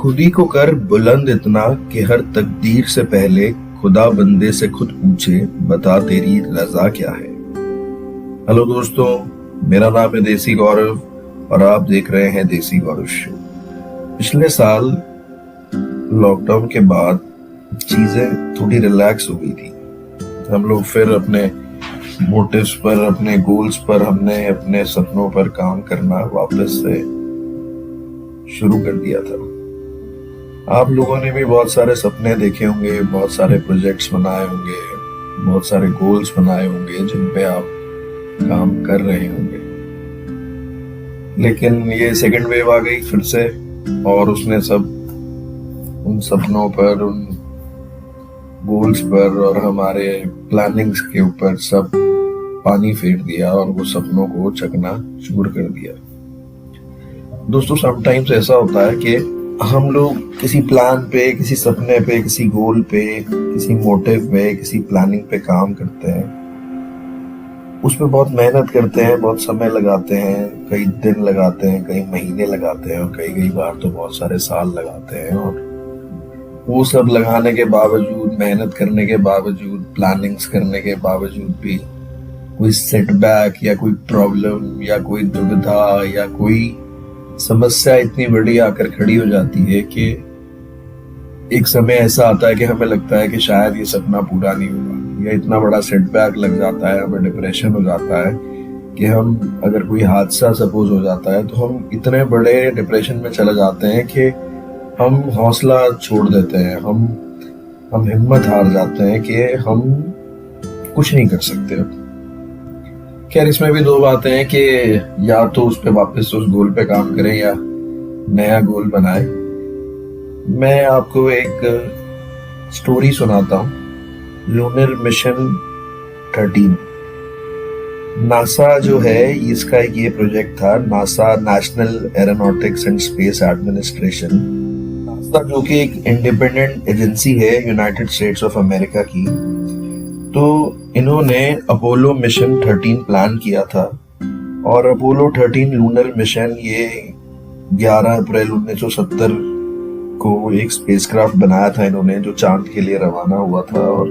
खुद ही को कर बुलंद इतना कि हर तकदीर से पहले खुदा बंदे से खुद पूछे, बता तेरी रजा क्या है। हेलो दोस्तों, मेरा नाम है देसी गौरव और आप देख रहे हैं देसी गौरव शो। पिछले साल लॉकडाउन के बाद चीजें थोड़ी रिलैक्स हो गई थी। हम लोग फिर अपने मोटिव्स पर, अपने गोल्स पर, हमने अपने सपनों पर काम करना वापस से शुरू कर दिया था। आप लोगों ने भी बहुत सारे सपने देखे होंगे, बहुत सारे प्रोजेक्ट्स बनाए होंगे, बहुत सारे गोल्स बनाए होंगे जिन पे आप काम कर रहे होंगे। लेकिन ये सेकंड वेव आ गई फिर से और उसने सब उन सपनों पर, उन गोल्स पर और हमारे प्लानिंग्स के ऊपर सब पानी फेर दिया और वो सपनों को चकना चूर कर दिया। दोस्तों, समटाइम्स ऐसा होता है कि हम लोग किसी प्लान पे, किसी सपने पे, किसी गोल पे, किसी मोटिव पे, किसी प्लानिंग पे काम करते हैं, उस पर बहुत मेहनत करते हैं, बहुत समय लगाते हैं, कई दिन लगाते हैं, कई महीने लगाते हैं और कई बार तो बहुत सारे साल लगाते हैं। और वो सब लगाने के बावजूद, मेहनत करने के बावजूद, प्लानिंग्स करने के बावजूद भी कोई सेटबैक या कोई प्रॉब्लम या कोई दुविधा या कोई समस्या इतनी बड़ी आकर खड़ी हो जाती है कि एक समय ऐसा आता है कि हमें लगता है कि शायद ये सपना पूरा नहीं होगा, या इतना बड़ा सेटबैक लग जाता है, हमें डिप्रेशन हो जाता है कि हम, अगर कोई हादसा सपोज हो जाता है तो हम इतने बड़े डिप्रेशन में चले जाते हैं कि हम हौसला छोड़ देते हैं, हम हिम्मत हार जाते हैं कि हम कुछ नहीं कर सकते। खैर, इसमें भी दो बातें हैं कि या तो उस पे वापस उस गोल पे काम करें या नया गोल बनाए। मैं आपको एक स्टोरी सुनाता हूँ। लूनर मिशन 13, नासा जो है, इसका एक ये प्रोजेक्ट था, NASA national aeronautics and space administration. NASA जो कि एक इंडिपेंडेंट एजेंसी है यूनाइटेड स्टेट्स ऑफ अमेरिका की। तो इन्होंने अपोलो मिशन 13 प्लान किया था और अपोलो 13 लूनर मिशन ये 11 अप्रैल 1970 को एक स्पेसक्राफ्ट बनाया था इन्होंने, जो चांद के लिए रवाना हुआ था और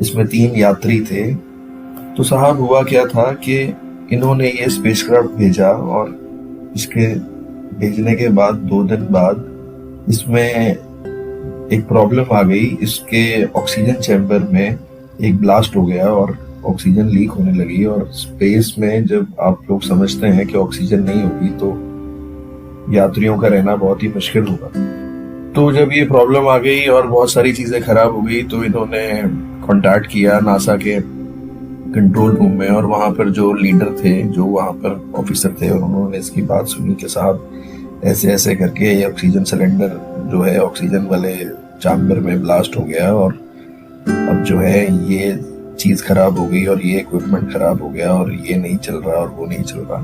इसमें 3 यात्री थे। तो साहब, हुआ क्या था कि इन्होंने ये स्पेसक्राफ्ट भेजा और इसके भेजने के बाद 2 दिन बाद इसमें एक प्रॉब्लम आ गई। इसके ऑक्सीजन चैम्बर में एक ब्लास्ट हो गया और ऑक्सीजन लीक होने लगी। और स्पेस में जब आप लोग समझते हैं कि ऑक्सीजन नहीं होगी तो यात्रियों का रहना बहुत ही मुश्किल होगा। तो जब ये प्रॉब्लम आ गई और बहुत सारी चीजें खराब हो गई तो इन्होंने कांटेक्ट किया नासा के कंट्रोल रूम में, और वहां पर जो लीडर थे, जो वहां पर ऑफिसर थे, और उन्होंने इसकी बात सुनी कि साहब ऐसे ऐसे करके ये ऑक्सीजन सिलेंडर जो है ऑक्सीजन वाले चैम्बर में ब्लास्ट हो गया और अब जो है ये चीज खराब हो गई और ये इक्विपमेंट खराब हो गया और ये नहीं चल रहा और वो नहीं चल रहा।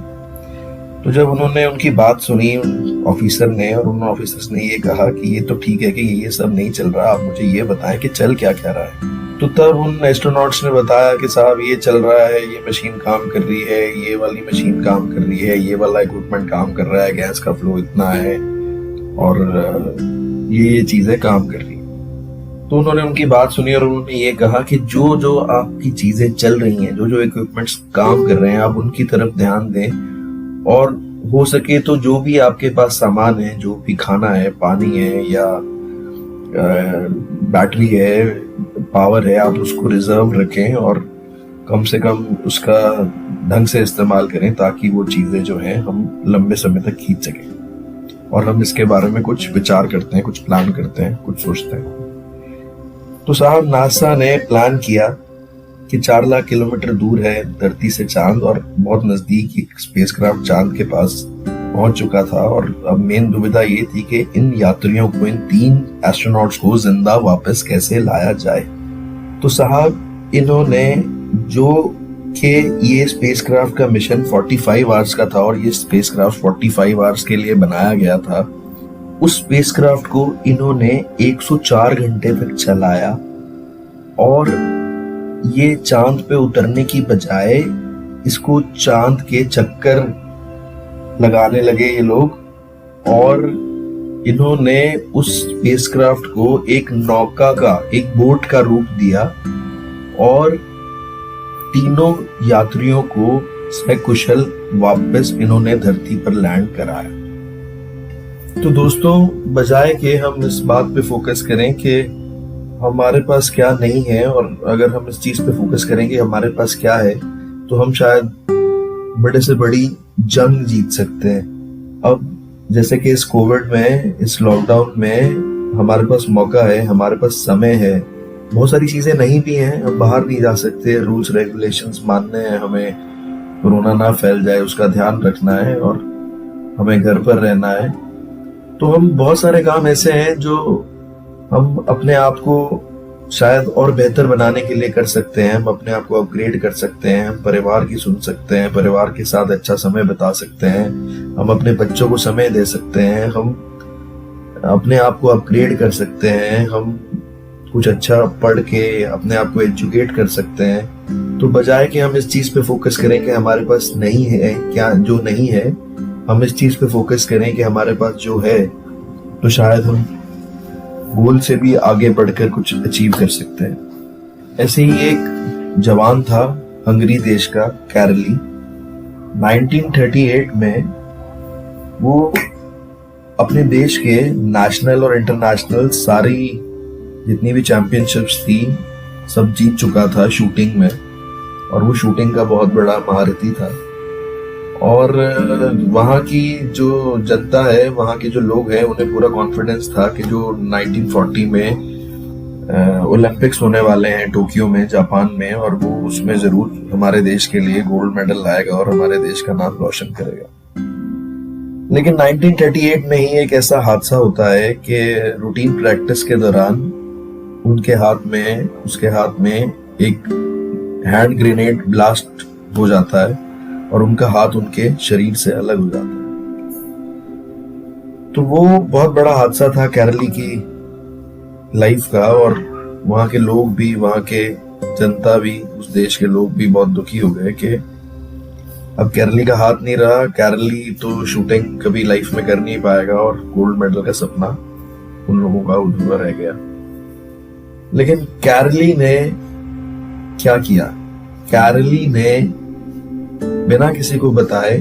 तो जब उन्होंने उनकी बात सुनी उन ऑफिसर ने, और उन ऑफिसर्स ने ये कहा कि ये तो ठीक है कि ये सब नहीं चल रहा, आप मुझे ये बताएं कि चल क्या क्या रहा है। तो तब उन एस्ट्रोनॉट्स ने बताया कि साहब ये चल रहा है, ये मशीन काम कर रही है, ये वाली मशीन काम कर रही है, ये वाला इक्विपमेंट काम कर रहा है, गैस का फ्लो इतना है और ये चीजें काम कर रही है। तो उन्होंने उनकी बात सुनी और उन्होंने ये कहा कि जो जो आपकी चीजें चल रही हैं, जो जो इक्विपमेंट्स काम कर रहे हैं, आप उनकी तरफ ध्यान दें और हो सके तो जो भी आपके पास सामान है, जो भी खाना है, पानी है या बैटरी है, पावर है, आप उसको रिजर्व रखें और कम से कम उसका ढंग से इस्तेमाल करें ताकि वो चीजें जो हैं हम लंबे समय तक खींच सकें। और हम इसके बारे में कुछ विचार करते हैं, कुछ प्लान करते हैं, कुछ सोचते हैं। तो साहब, नासा ने प्लान किया कि 4 लाख किलोमीटर दूर है धरती से चांद और बहुत नजदीक एक स्पेसक्राफ्ट चांद के पास पहुंच चुका था। और अब मेन दुविधा ये थी कि इन यात्रियों को, इन 3 एस्ट्रोनॉट्स को जिंदा वापस कैसे लाया जाए। तो साहब, इन्होंने जो कि ये स्पेसक्राफ्ट का मिशन 45 आवर्स का था और ये स्पेसक्राफ्ट 45 आवर्स के लिए बनाया गया था, उस स्पेसक्राफ्ट को इन्होंने 104 घंटे तक चलाया और ये चांद पे उतरने की बजाय इसको चांद के चक्कर लगाने लगे ये लोग, और इन्होंने उस स्पेसक्राफ्ट को एक नौका का, एक बोट का रूप दिया और तीनों यात्रियों को सकुशल वापस इन्होंने धरती पर लैंड कराया। तो दोस्तों, बजाय कि हम इस बात पे फोकस करें कि हमारे पास क्या नहीं है, और अगर हम इस चीज पे फोकस करेंगे हमारे पास क्या है, तो हम शायद बड़े से बड़ी जंग जीत सकते हैं। अब जैसे कि इस कोविड में, इस लॉकडाउन में हमारे पास मौका है, हमारे पास समय है, बहुत सारी चीजें नहीं भी हैं, हम बाहर नहीं जा सकते, रूल्स रेगुलेशंस मानने हैं, हमें कोरोना ना फैल जाए उसका ध्यान रखना है और हमें घर पर रहना है। तो हम बहुत सारे काम ऐसे हैं जो हम अपने आप को शायद और बेहतर बनाने के लिए कर सकते हैं। हम अपने आप को अपग्रेड कर सकते हैं, हम परिवार की सुन सकते हैं, परिवार के साथ अच्छा समय बिता सकते हैं, हम अपने बच्चों को समय दे सकते हैं, हम अपने आप को अपग्रेड कर सकते हैं, हम कुछ अच्छा पढ़ के अपने आप को एजुकेट कर सकते हैं। तो बजाय कि हम इस चीज पे फोकस करें कि हमारे पास नहीं है, क्या जो नहीं है, हम इस चीज पे फोकस करें कि हमारे पास जो है, तो शायद हम गोल से भी आगे बढ़कर कुछ अचीव कर सकते हैं। ऐसे ही एक जवान था हंगरी देश का, कैरली। 1938 में वो अपने देश के नेशनल और इंटरनेशनल सारी जितनी भी चैंपियनशिप्स थी सब जीत चुका था शूटिंग में, और वो शूटिंग का बहुत बड़ा महारथी था। और वहाँ की जो जनता है, वहाँ के जो लोग हैं, उन्हें पूरा कॉन्फिडेंस था कि जो 1940 में ओलंपिक्स होने वाले हैं टोक्यो में, जापान में, और वो उसमें जरूर हमारे देश के लिए गोल्ड मेडल लाएगा और हमारे देश का नाम रोशन करेगा। लेकिन 1938 में ही एक ऐसा हादसा होता है कि रूटीन प्रैक्टिस के दौरान उसके हाथ में एक हैंड ग्रेनेड ब्लास्ट हो जाता है और उनका हाथ उनके शरीर से अलग हो जाता है। तो वो बहुत बड़ा हादसा था कैरली की लाइफ का, और वहां के लोग भी, वहां के जनता भी, उस देश के लोग भी बहुत दुखी हो गए कि अब कैरली का हाथ नहीं रहा, कैरली तो शूटिंग कभी लाइफ में कर नहीं पाएगा और गोल्ड मेडल का सपना उन लोगों का अधूरा रह गया। लेकिन कैरली ने क्या किया? कैरली ने बिना किसी को बताए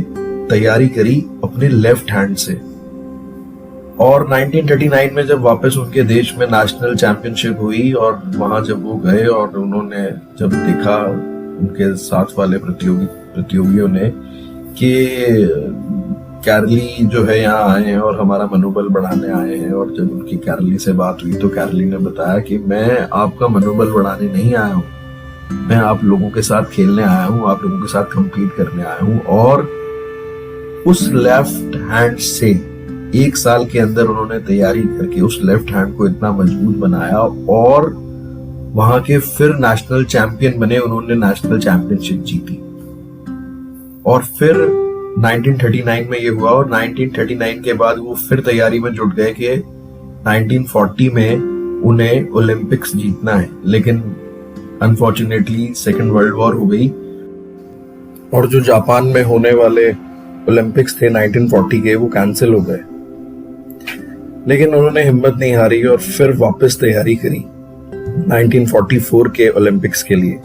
तैयारी करी अपने लेफ्ट हैंड से, और 1939 में जब वापस उनके देश में नेशनल चैंपियनशिप हुई और वहां जब वो गए और उन्होंने जब देखा उनके साथ वाले प्रतियोगियों ने कि कैरली जो है यहाँ आए हैं और हमारा मनोबल बढ़ाने आए हैं, और जब उनकी कैरली से बात हुई तो कैरली ने बताया कि मैं आपका मनोबल बढ़ाने नहीं आया हूँ, मैं आप लोगों के साथ खेलने आया हूँ, आप लोगों के साथ compete करने आया हूँ। और उस लेफ्ट हैंड से 1 साल के अंदर उन्होंने तैयारी करके उस लेफ्ट हैंड को इतना मजबूत बनाया और वहां के फिर नेशनल चैंपियन बने, उन्होंने नेशनल चैंपियनशिप जीती। और फिर 1939 में ये हुआ, और 1939 के बाद वो फिर तैयारी में जुट गए कि 1940 में उन्हें ओलंपिक्स जीतना है। लेकिन अनफॉर्चुनेटली सेकेंड वर्ल्ड वॉर हो गई और जो जापान में होने वाले ओलंपिक्स थे 1940 के, वो कैंसिल हो गए। लेकिन उन्होंने हिम्मत नहीं हारी और फिर वापस तैयारी करी 1944 के ओलंपिक्स के लिए,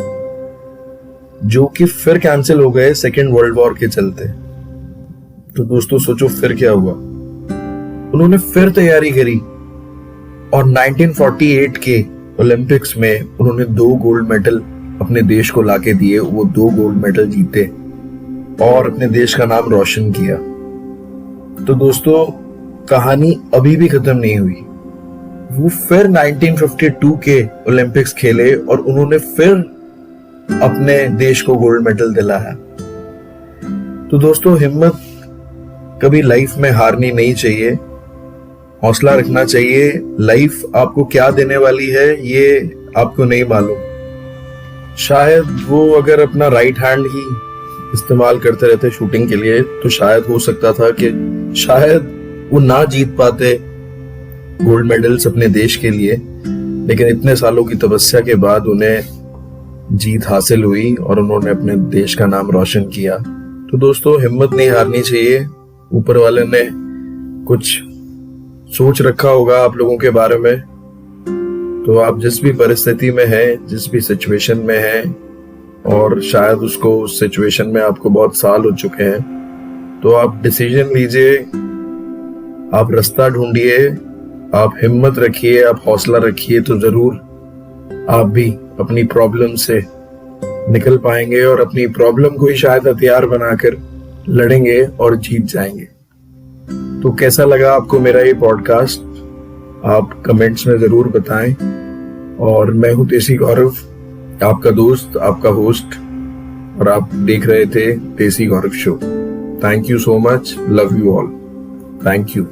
जो कि फिर कैंसिल हो गए सेकेंड वर्ल्ड वॉर के चलते। तो दोस्तों सोचो फिर क्या हुआ। उन्होंने फिर तैयारी करी और 1948 के ओलंपिक्स में उन्होंने 2 गोल्ड मेडल अपने देश को लाके दिए। वो 2 गोल्ड मेडल जीते और अपने देश का नाम रोशन किया। तो दोस्तों कहानी अभी भी खत्म नहीं हुई। वो फिर 1952 के ओलंपिक्स खेले और उन्होंने फिर अपने देश को गोल्ड मेडल दिलाया। तो दोस्तों हिम्मत कभी लाइफ में हारनी नहीं चाहिए, हौसला रखना चाहिए। लाइफ आपको क्या देने वाली है ये आपको नहीं मालूम। शायद वो अगर अपना राइट हैंड ही इस्तेमाल करते रहते शूटिंग के लिए तो शायद हो सकता था कि शायद वो ना जीत पाते गोल्ड मेडल्स अपने देश के लिए। लेकिन इतने सालों की तपस्या के बाद उन्हें जीत हासिल हुई और उन्होंने अपने देश का नाम रोशन किया। तो दोस्तों हिम्मत नहीं हारनी चाहिए। ऊपर वाले ने कुछ सोच रखा होगा आप लोगों के बारे में। तो आप जिस भी परिस्थिति में हैं, जिस भी सिचुएशन में हैं, और शायद उसको उस सिचुएशन में आपको बहुत साल हो चुके हैं, तो आप डिसीजन लीजिए, आप रास्ता ढूंढिए, आप हिम्मत रखिए, आप हौसला रखिए, तो जरूर आप भी अपनी प्रॉब्लम से निकल पाएंगे और अपनी प्रॉब्लम को ही शायद हथियार बनाकर लड़ेंगे और जीत जाएंगे। तो कैसा लगा आपको मेरा ये पॉडकास्ट, आप कमेंट्स में जरूर बताएं। और मैं हूं देसी गौरव, आपका दोस्त, आपका होस्ट, और आप देख रहे थे Desi Gaurav show. Thank you so much, love you all, thank you.